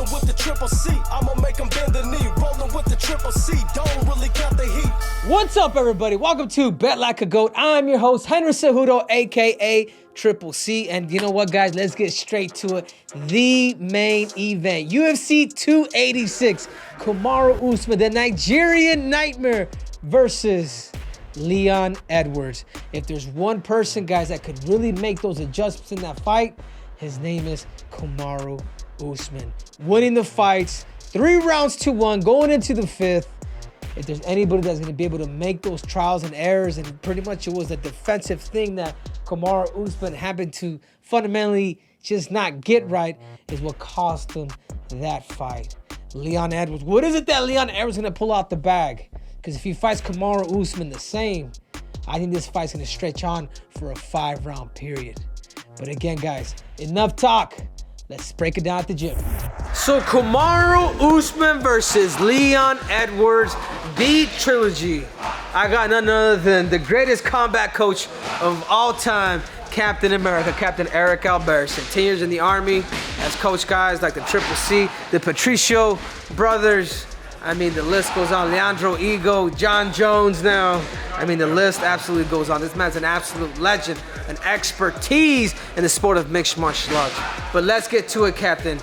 Rolling with the triple C, I'ma make them bend the knee. Rolling with the triple C, don't really count the heat. What's up, everybody? Welcome to Bet Like a Goat. I'm your host, Henry Cejudo, aka Triple C. And you know what, guys? Let's get straight to it. The main event, UFC 286, Kamaru Usman, the Nigerian Nightmare versus Leon Edwards. If there's one person, guys, that could really make those adjustments in that fight, his name is Kamaru Usman. Winning the fights, 3 rounds to 1, going into the 5th. If there's anybody that's going to be able to make those trials and errors, and pretty much it was a defensive thing that Kamaru Usman happened to fundamentally just not get right, is what cost him that fight. Leon Edwards, what is it that Leon Edwards is going to pull out the bag? Because if he fights Kamaru Usman the same, I think this fight's going to stretch on for a 5-round period. But again, guys, enough talk. Let's break it down at the gym. So Kamaru Usman versus Leon Edwards, the trilogy. I got none other than the greatest combat coach of all time, Captain America, Captain Eric Albertson. 10 years in the Army, has coached guys like the Triple C, the Patricio brothers. I mean, the list goes on. Leandro Ego, John Jones now. I mean, the list absolutely goes on. This man's an absolute legend, an expertise in the sport of mixed martial arts. But let's get to it, Captain.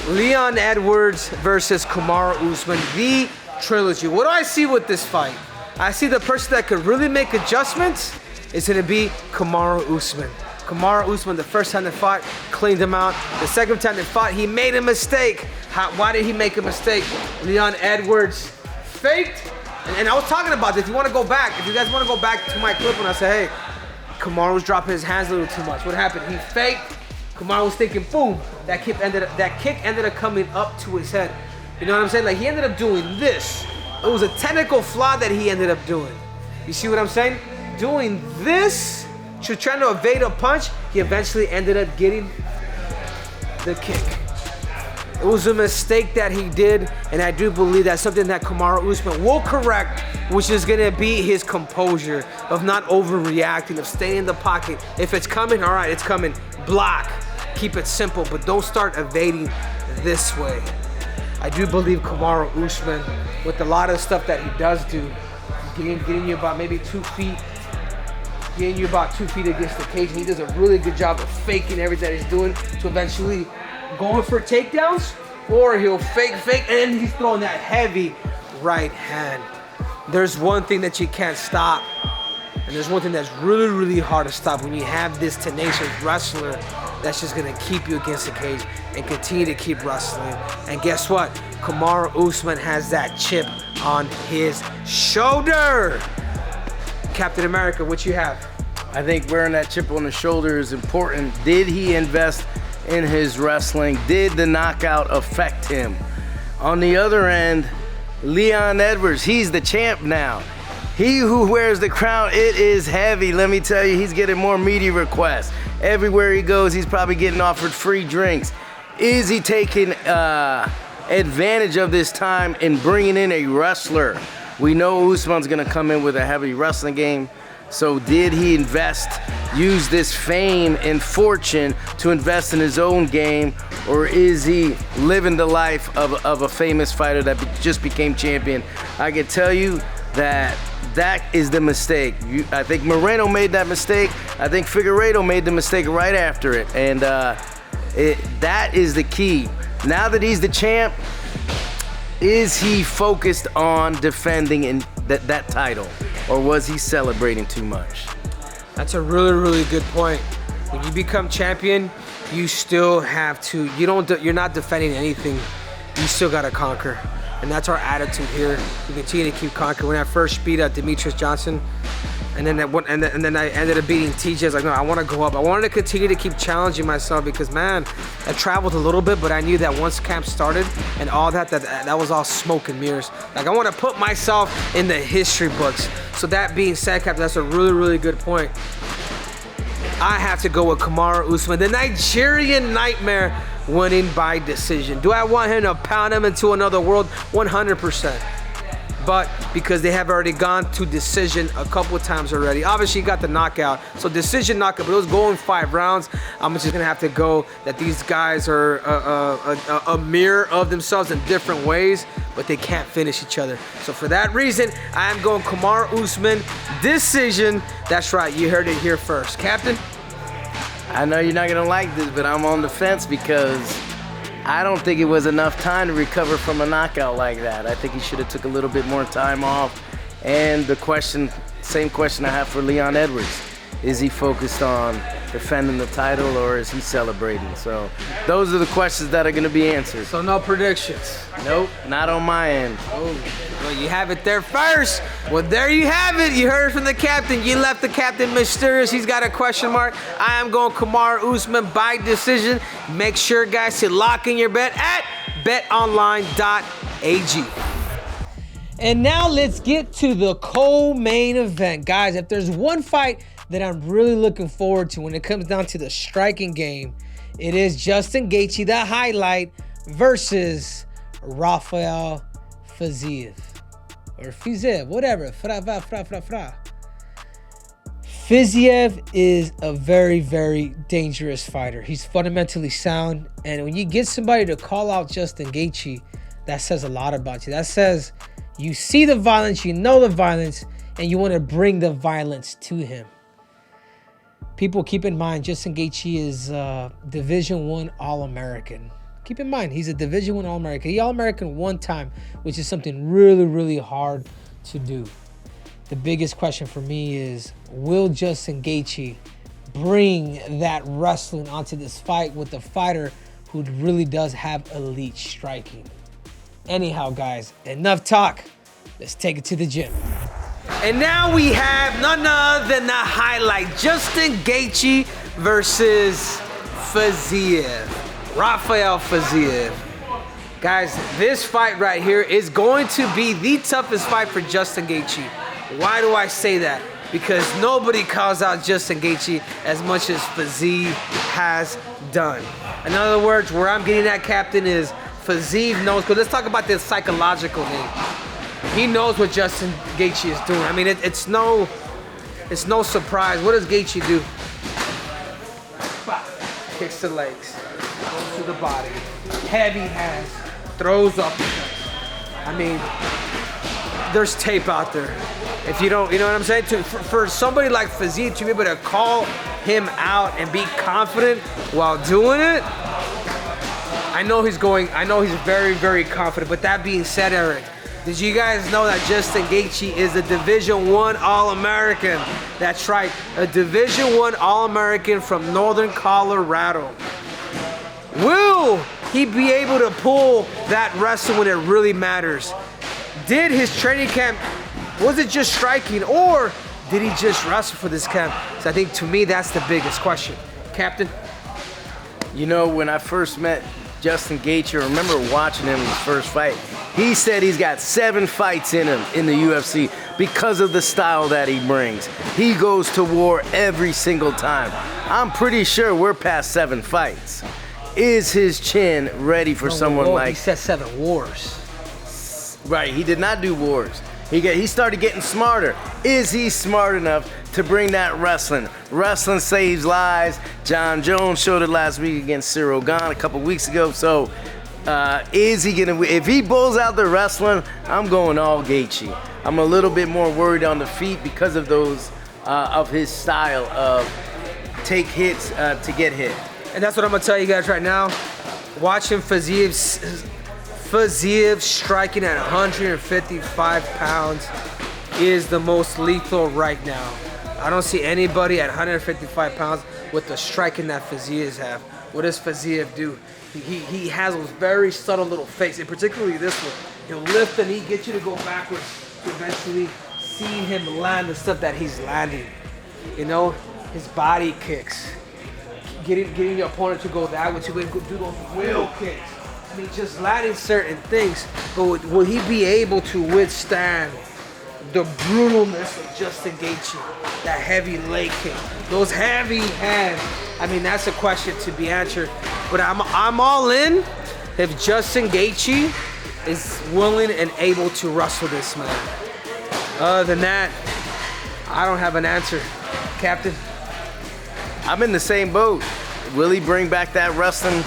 Leon Edwards versus Kamaru Usman, the trilogy. What do I see with this fight? I see the person that could really make adjustments is going to be Kamaru Usman. Kamaru Usman, the first time they fought, cleaned him out. The second time they fought, he made a mistake. Why did he make a mistake? Leon Edwards faked. And I was talking about this. If you want to go back, if you guys want to go back to my clip when I said, hey, Kamaru was dropping his hands a little too much. What happened? He faked. Kamaru was thinking, boom. That kick ended up coming up to his head. You know what I'm saying? Like, he ended up doing this. It was a technical flaw that he ended up doing. You see what I'm saying? Doing this, trying to evade a punch, he eventually ended up getting the kick. It was a mistake that he did, and I do believe that's something that Kamaru Usman will correct, which is gonna be his composure of not overreacting, of staying in the pocket. If it's coming, all right, it's coming. Block, keep it simple, but don't start evading this way. I do believe Kamaru Usman, with a lot of stuff that he does do, getting you about maybe 2 feet, getting you about 2 feet against the cage, and he does a really good job of faking everything that he's doing to eventually going for takedowns, or he'll fake, and then he's throwing that heavy right hand. There's one thing that you can't stop, and there's one thing that's really, really hard to stop when you have this tenacious wrestler that's just gonna keep you against the cage and continue to keep wrestling. And guess what? Kamaru Usman has that chip on his shoulder. Captain America, what you have? I think wearing that chip on the shoulder is important. Did he invest in his wrestling? Did the knockout affect him? On the other end, Leon Edwards, he's the champ now. He who wears the crown, it is heavy. Let me tell you, he's getting more media requests. Everywhere he goes, he's probably getting offered free drinks. Is he taking advantage of this time and bringing in a wrestler? We know Usman's gonna come in with a heavy wrestling game. So did he use this fame and fortune to invest in his own game, or is he living the life of a famous fighter that just became champion? I can tell you that is the mistake. I think Moreno made that mistake. I think Figueiredo made the mistake right after it. And that is the key. Now that he's the champ, is he focused on defending that title, or was he celebrating too much? That's a really, really good point. When you become champion, you still have to, you're not defending anything. You still gotta conquer. And that's our attitude here. We continue to keep conquering. When I first beat Demetrius Johnson, and then I ended up beating TJ, I was like, no, I wanna go up. I wanted to continue to keep challenging myself because, man, I traveled a little bit, but I knew that once camp started and all that was all smoke and mirrors. Like, I wanna put myself in the history books. So that being said, Captain, that's a really, really good point. I have to go with Kamaru Usman, the Nigerian Nightmare, winning by decision. Do I want him to pound him into another world? 100%. but because they have already gone to decision a couple of times already. Obviously, he got the knockout, so decision knockout, but it was going 5 rounds. I'm just gonna have to go that these guys are a mirror of themselves in different ways, but they can't finish each other. So for that reason, I am going Kamaru Usman, decision. That's right, you heard it here first. Captain? I know you're not gonna like this, but I'm on the fence because I don't think it was enough time to recover from a knockout like that. I think he should have took a little bit more time off. And the question, same question I have for Leon Edwards. Is he focused on defending the title or is he celebrating? So those are the questions that are gonna be answered. So no predictions? Nope, not on my end. Oh, well, you have it there first. Well, there you have it. You heard from the captain. You left the captain mysterious. He's got a question mark. I am going Kamaru Usman by decision. Make sure, guys, to lock in your bet at BetOnline.ag. And now let's get to the co-main event. Guys, if there's one fight that I'm really looking forward to when it comes down to the striking game, it is Justin Gaethje, the highlight, versus Rafael Fiziev. Or Fiziev, whatever. Fiziev is a very, very dangerous fighter. He's fundamentally sound. And when you get somebody to call out Justin Gaethje, that says a lot about you. That says you see the violence, you know the violence, and you want to bring the violence to him. People, keep in mind, Justin Gaethje is Division I All-American. Keep in mind, he's a Division I All-American. He All-American one time, which is something really, really hard to do. The biggest question for me is, will Justin Gaethje bring that wrestling onto this fight with a fighter who really does have elite striking? Anyhow, guys, enough talk. Let's take it to the gym. And now we have none other than the highlight, Justin Gaethje versus Fiziev. Rafael Fiziev. Guys, this fight right here is going to be the toughest fight for Justin Gaethje. Why do I say that? Because nobody calls out Justin Gaethje as much as Fiziev has done. In other words, where I'm getting at, Captain, is Fiziev knows, because let's talk about this psychological thing. He knows what Justin Gaethje is doing. I mean, it's no surprise. What does Gaethje do? Kicks the legs, goes to the body, heavy hands, throws up. I mean, there's tape out there. If you don't, you know what I'm saying? For somebody like Fiziev to be able to call him out and be confident while doing it, I know he's very, very confident. But that being said, Eric, did you guys know that Justin Gaethje is a Division I All-American? That's right, a Division I All-American from Northern Colorado. Will he be able to pull that wrestling when it really matters? Did his training camp, was it just striking, or did he just wrestle for this camp? So I think, to me, that's the biggest question. Captain? You know, when I first met Justin Gaethje, I remember watching him in his first fight. He said he's got 7 fights in him in the UFC because of the style that he brings. He goes to war every single time. I'm pretty sure we're past 7 fights. Is his chin ready for someone like... He said 7 wars. Right, he did not do wars. He started getting smarter. Is he smart enough to bring that wrestling? Wrestling saves lives. John Jones showed it last week against Cyril Gane a couple weeks ago. So is he gonna, if he pulls out the wrestling, I'm going all Gaethje. I'm a little bit more worried on the feet because of those, of his style of take hits to get hit. And that's what I'm gonna tell you guys right now. Watching Fiziev striking at 155 pounds is the most lethal right now. I don't see anybody at 155 pounds with the striking that Fiziev have. What does Fiziev do? He has those very subtle little fakes, and particularly this one. He'll lift the knee, get you to go backwards, to eventually see him land the stuff that he's landing. You know, his body kicks. Getting your opponent to go that way, to do those wheel kicks. I mean, just landing certain things. But will he be able to withstand the brutalness of Justin Gaethje? That heavy leg kick, those heavy hands. I mean, that's a question to be answered. But I'm all in. if Justin Gaethje is willing and able to wrestle this man. Other than that, I don't have an answer, Captain. I'm in the same boat. Will he bring back that wrestling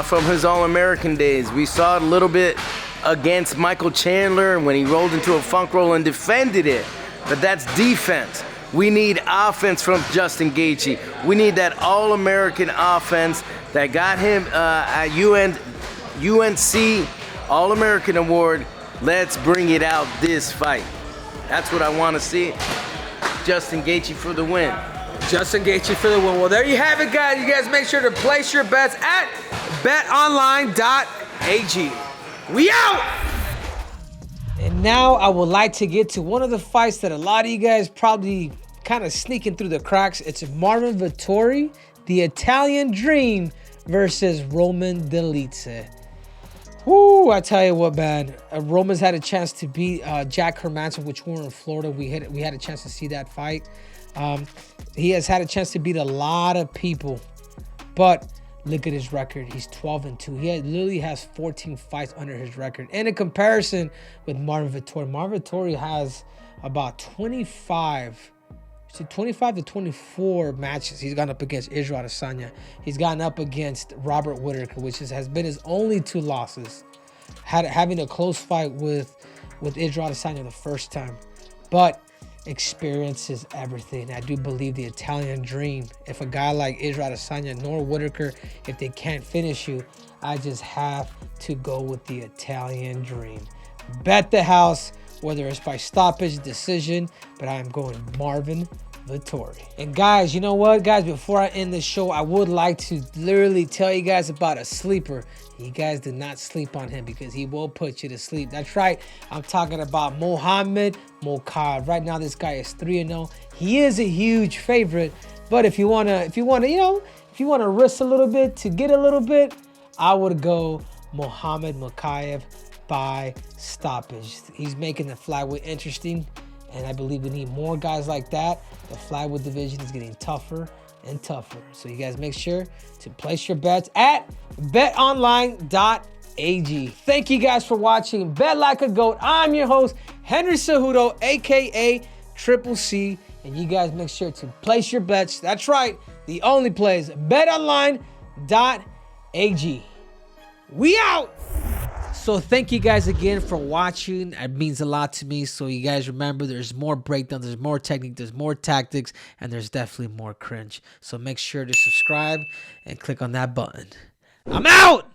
from his All-American days? We saw it a little bit against Michael Chandler when he rolled into a funk roll and defended it. But that's defense. We need offense from Justin Gaethje. We need that All-American offense that got him at UNC All-American Award. Let's bring it out this fight. That's what I want to see. Justin Gaethje for the win. Justin Gaethje for the win. Well, there you have it, guys. You guys make sure to place your bets at BetOnline.ag. We out! And now I would like to get to one of the fights that a lot of you guys probably kind of sneaking through the cracks. It's Marvin Vettori, the Italian Dream, versus Roman Dolidze. Whoo, I tell you what, man. Roman's had a chance to beat Jack Hermanson, which we were in Florida. We had a chance to see that fight. He has had a chance to beat a lot of people, but look at his record. He's 12-2. He literally has 14 fights under his record. And in comparison with Marvin Vettori has about 25 to 24 matches. He's gone up against Israel Adesanya. He's gotten up against Robert Whittaker, which has been his only 2 losses. Having a close fight with Israel Adesanya the first time. But experience is everything. I do believe the Italian Dream. If a guy like Israel Adesanya nor Whittaker, if they can't finish you, I just have to go with the Italian Dream. Bet the house, whether it's by stoppage, decision, but I am going Marvin Vettori. And guys, you know what, guys? Before I end this show, I would like to literally tell you guys about a sleeper. You guys do not sleep on him because he will put you to sleep. That's right. I'm talking about Muhammad Mokaev. Right now, this guy is 3-0. He is a huge favorite, but if you wanna risk a little bit to get a little bit, I would go Muhammad Mokaev by stoppage. He's making the flyweight interesting, and I believe we need more guys like that. The flyweight division is getting tougher and tougher. So you guys make sure to place your bets at betonline.ag. Thank you guys for watching Bet Like a Goat. I'm your host, Henry Cejudo, aka Triple C. And you guys make sure to place your bets. That's right, the only place, betonline.ag. We out! So thank you guys again for watching. It means a lot to me. So you guys remember, there's more breakdown, there's more technique, there's more tactics, and there's definitely more cringe. So make sure to subscribe and click on that button. I'm out!